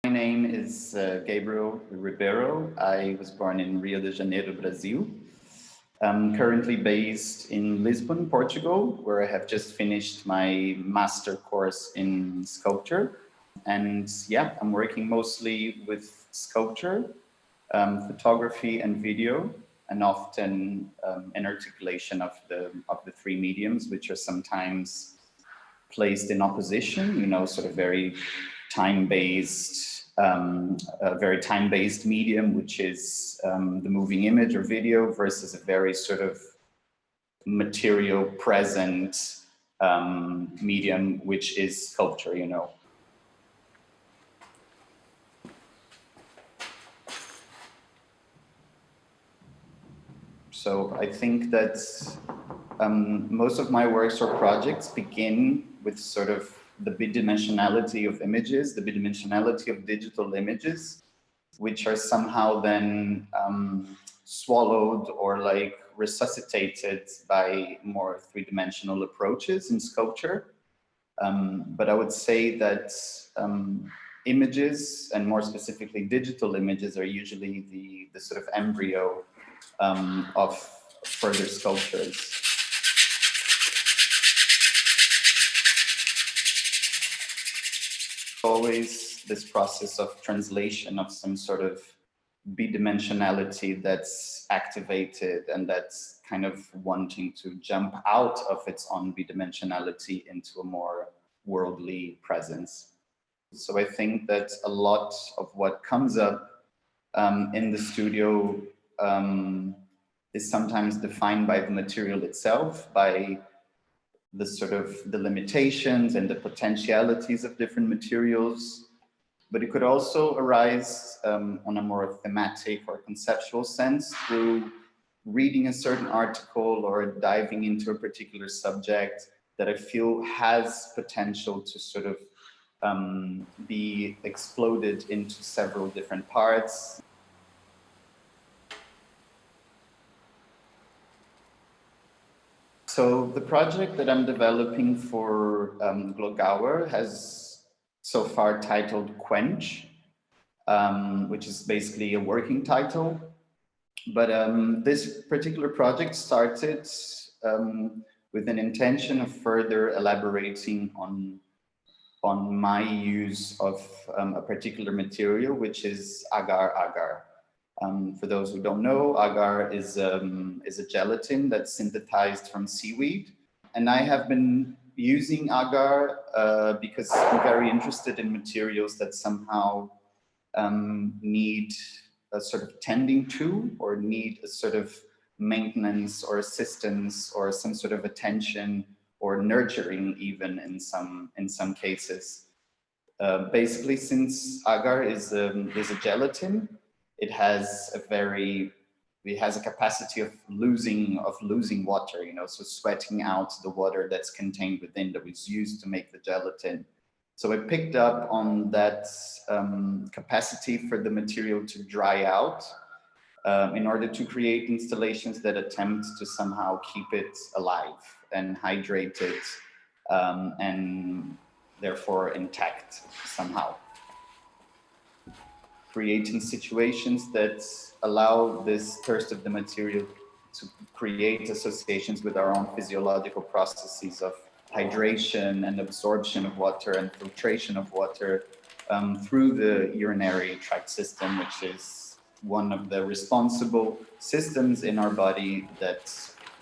My name is Gabriel Ribeiro. I was born in Rio de Janeiro, Brazil. I'm currently based in Lisbon, Portugal, where I have just finished my master course in sculpture. And yeah, I'm working mostly with sculpture, photography and video, and often an articulation of the three mediums, which are sometimes placed in opposition, sort of very time-based, a very time-based medium, which is the moving image or video, versus a very sort of material present medium, which is sculpture, So I think that most of my works or projects begin with sort of the bidimensionality of images, the bidimensionality of digital images, which are somehow then swallowed or like resuscitated by more three-dimensional approaches in sculpture. But I would say that images, and more specifically digital images, are usually the sort of embryo of further sculptures. Always this process of translation of some sort of bidimensionality that's activated and that's kind of wanting to jump out of its own bidimensionality into a more worldly presence. So I think that a lot of what comes up in the studio is sometimes defined by the material itself, by the sort of the limitations and the potentialities of different materials, but it could also arise on a more thematic or conceptual sense through reading a certain article or diving into a particular subject that I feel has potential to sort of be exploded into several different parts. So the project that I'm developing for Glogauer has so far titled Quench, which is basically a working title. But this particular project started with an intention of further elaborating on my use of a particular material, which is agar. For those who don't know, agar is a gelatin that's synthesized from seaweed. And I have been using agar because I'm very interested in materials that somehow need a sort of tending to, or need a sort of maintenance or assistance or some sort of attention or nurturing even in some cases. Basically, since agar is a gelatin, it has a capacity of losing water, so sweating out the water that's contained within, that was used to make the gelatin. So I picked up on that capacity for the material to dry out in order to create installations that attempt to somehow keep it alive and hydrated and therefore intact somehow. Creating situations that allow this thirst of the material to create associations with our own physiological processes of hydration and absorption of water and filtration of water through the urinary tract system, which is one of the responsible systems in our body that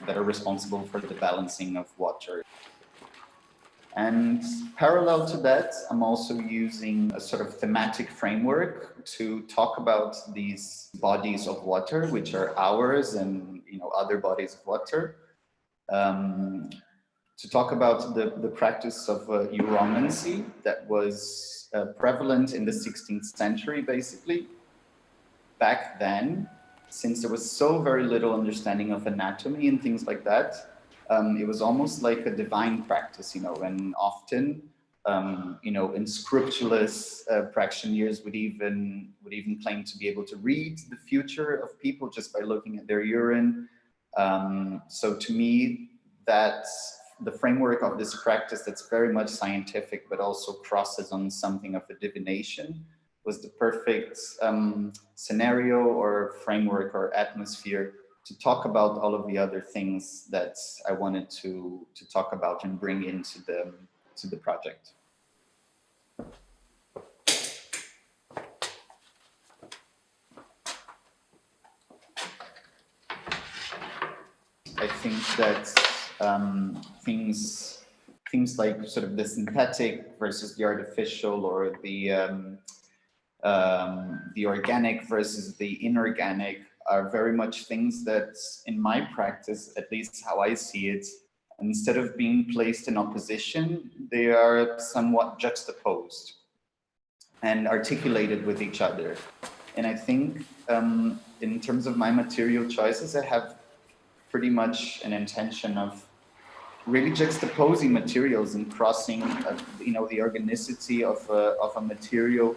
are responsible for the balancing of water. And parallel to that, I'm also using a sort of thematic framework to talk about these bodies of water, which are ours and other bodies of water. To talk about the practice of urancy that was prevalent in the 16th century, basically. Back then, since there was so very little understanding of anatomy and things like that, it was almost like a divine practice, and often, unscrupulous practitioners would even claim to be able to read the future of people just by looking at their urine. So to me, that's the framework of this practice that's very much scientific, but also crosses on something of a divination, was the perfect scenario or framework or atmosphere to talk about all of the other things that I wanted to talk about and bring into the project. I think that things like sort of the synthetic versus the artificial, or the organic versus the inorganic, are very much things that, in my practice, at least how I see it, instead of being placed in opposition, they are somewhat juxtaposed and articulated with each other. And I think in terms of my material choices, I have pretty much an intention of really juxtaposing materials and crossing, the organicity of a material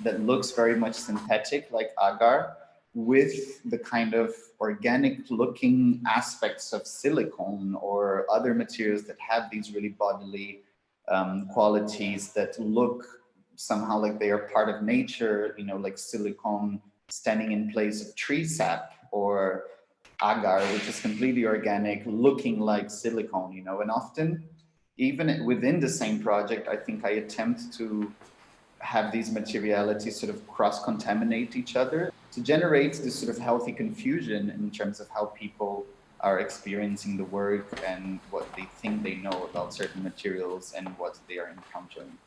that looks very much synthetic, like agar, with the kind of organic looking aspects of silicone or other materials that have these really bodily qualities that look somehow like they are part of nature, like silicone standing in place of tree sap, or agar, which is completely organic, looking like silicone, and often, even within the same project, I think I attempt to have these materialities sort of cross-contaminate each other to generate this sort of healthy confusion in terms of how people are experiencing the work and what they think they know about certain materials and what they are encountering.